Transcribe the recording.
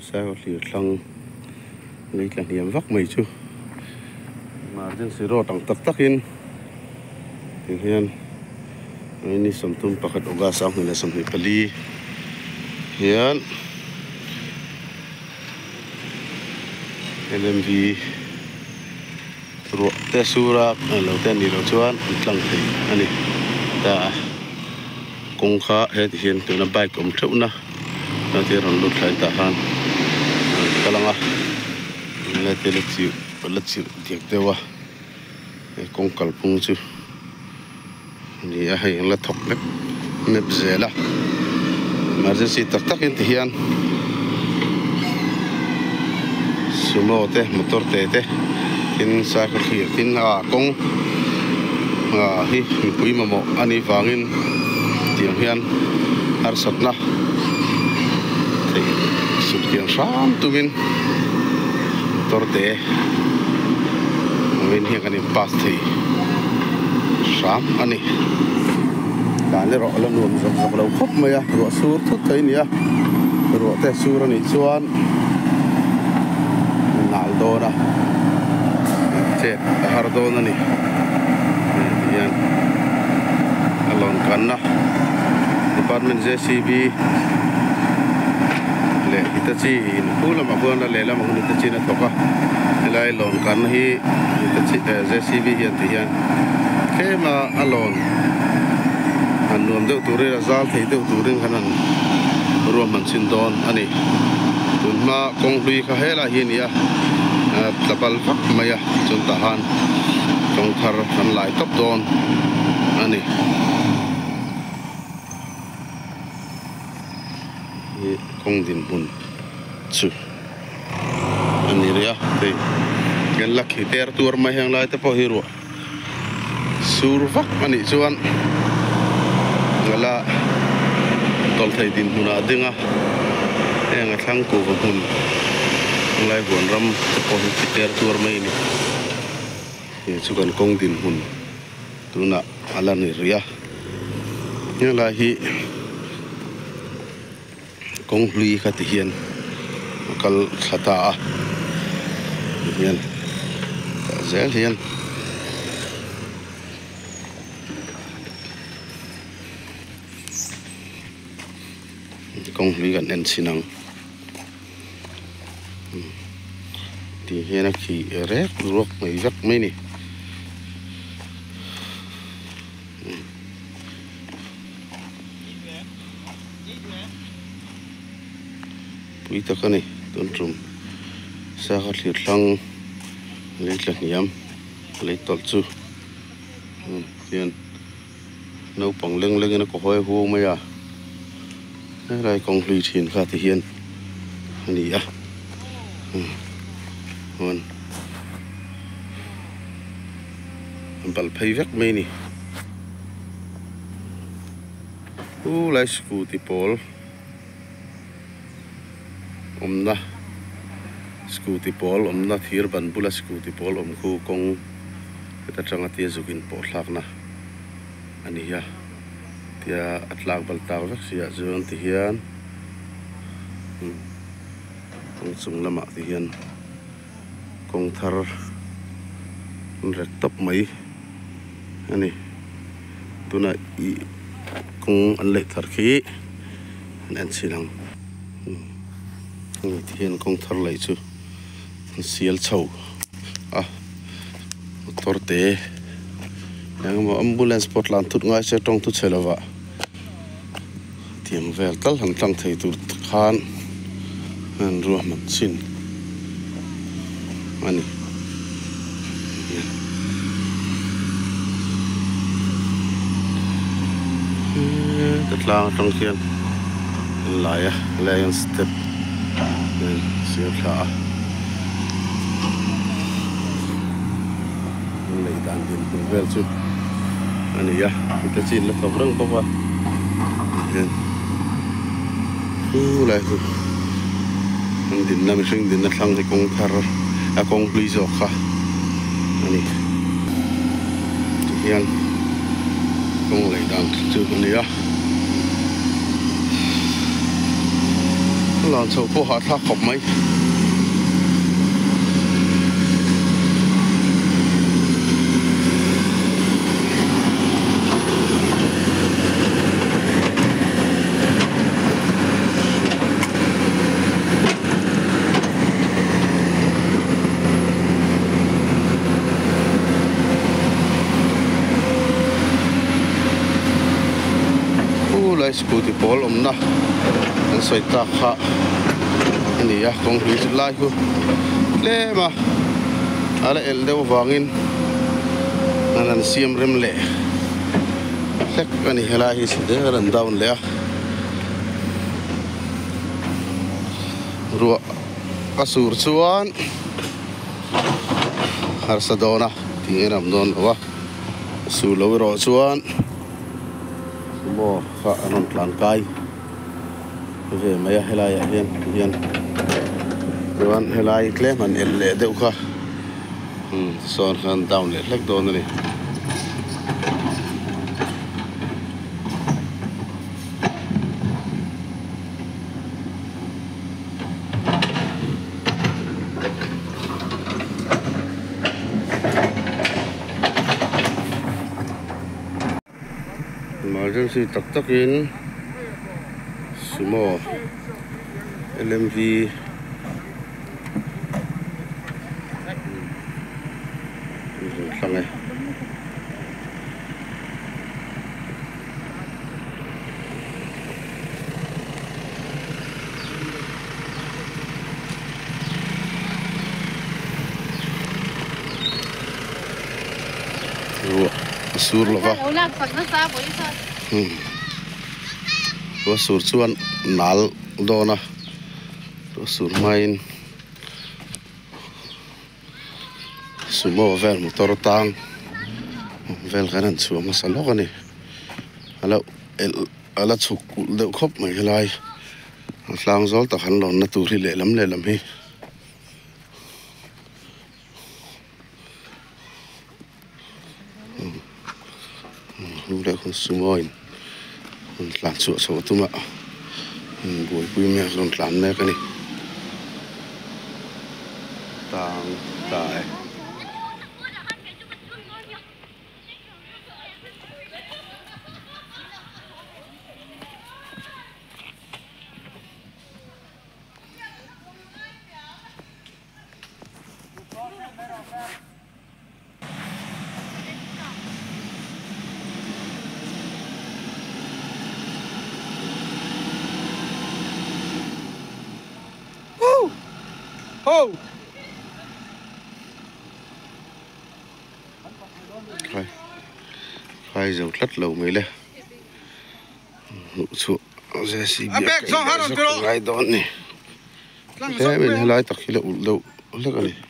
sao thì thằng lấy cả niệm vắc mày chứ mà dân sự rồi tặng tắc in thì hiện ini sum tum pakat oga sang ni sum ni pali hiện LMV ruộng te sura lâu ten đi lâu chuan tlang thei ani ta công khá hết hiện từ năm bay cũng chịu na ta thì rồi lút lại ta han kalanga le te le chịu tiệc dewa công kalpung chu ni a hay la thok nep zela emergency tak tak in hian sumo te motor te tin sa ka khir tin a kong hi pui mamo ani wangin tiang hian ar satna thei sut kiang ram tumin motor te win hian kan pass thei ram ani kan le ro la nuam zok lo khop maya ro sur thut thei nia ro te sur ani chuan nal do na che har do na ni yan alon kan na department JCB le itachi in pula ma bona le la ma hun itachi na thoka lai lon kan hi itachi JCB hian ti yan kema alon an nuam deuh tur a zal thei deuh turin hanan ruam man sin don ani tunma kong hlui kha hela hi nia tlapal vak maya chun ta han kong thar kan lai top don ani kong din hun chu ani ria te gen lakhi ter tur ma hang lai te po hiru sur vak ani chuan ngala tol thai din huna dinga enga thang ko hun lai buồn ram po hi ter tur mai ni chu kan kong din hun tuna ala ni ria ngala hi kong hlui kha ti hian kal khata a hian ta zel hian kong hlui kan en sinang thì hiện nay khi rét ruột mấy vắt mấy nè bụi tắc này tuần trùm sa khát liệt lăng lấy lật nhám lấy tọt chu hiện nấu bằng lưng lưng nó có hơi hô mấy à cái này còn lì thiền khá thì hiện này à hôn bal phay vek mai ni lai scooty pol omna scooty pol omna thir ban bula scooty pol khu kong ta changa tia zukin po thlak na ani ya tia atlak bal taw vek sia zon ti hian kong chung lama ti hian kong thar rek top mai ani tuna i kong an le thar khi an silang ni thian kong thar lai chu sial chho a motor te yang mo ambulance pot lan thut ngai se tong tu chelawa tiam vel tal han tlang thei tur khan an ruah man sin ani tetlang trong khian lại lion step siêu khá lấy đàn điện cùng vel chút anh ấy kita xin là không răng không lại anh điện làm sinh điện là thằng thì cũng thar à cũng lý do khá anh ấy hiền cũng lấy đàn chút anh ấy lon so po ha tha khop mai lai scooty pol omna an soi ta kha ani ya kong ri lai hu le ma ala el deu wangin anan siam rem le lek ani hela hi de ran down le ruwa asur chuan har sadona tingeram don wa su lo ro chuan bo kha anon tlan kai ve maya helai hian hian ruan helai tle man el le deuh kha son khan down le lek don ni emergency tak in sumo LMV sangai sur lova có sủi chuan nal dona có sủi main sumo vel motor tang vel kanan chuang masalok ani ala chuk deuh khop mai helai tlang zol ta khan lon na tur hi le lam hi le con sumoin làm sửa số tụi mẹ buổi quy mẹ còn làm nè cái này tàng tại khai dầu lất lầu mấy lẹ nụ sụa dễ xì bia cái ngay đó nè thế mình lái tắc khi lậu lậu lắc này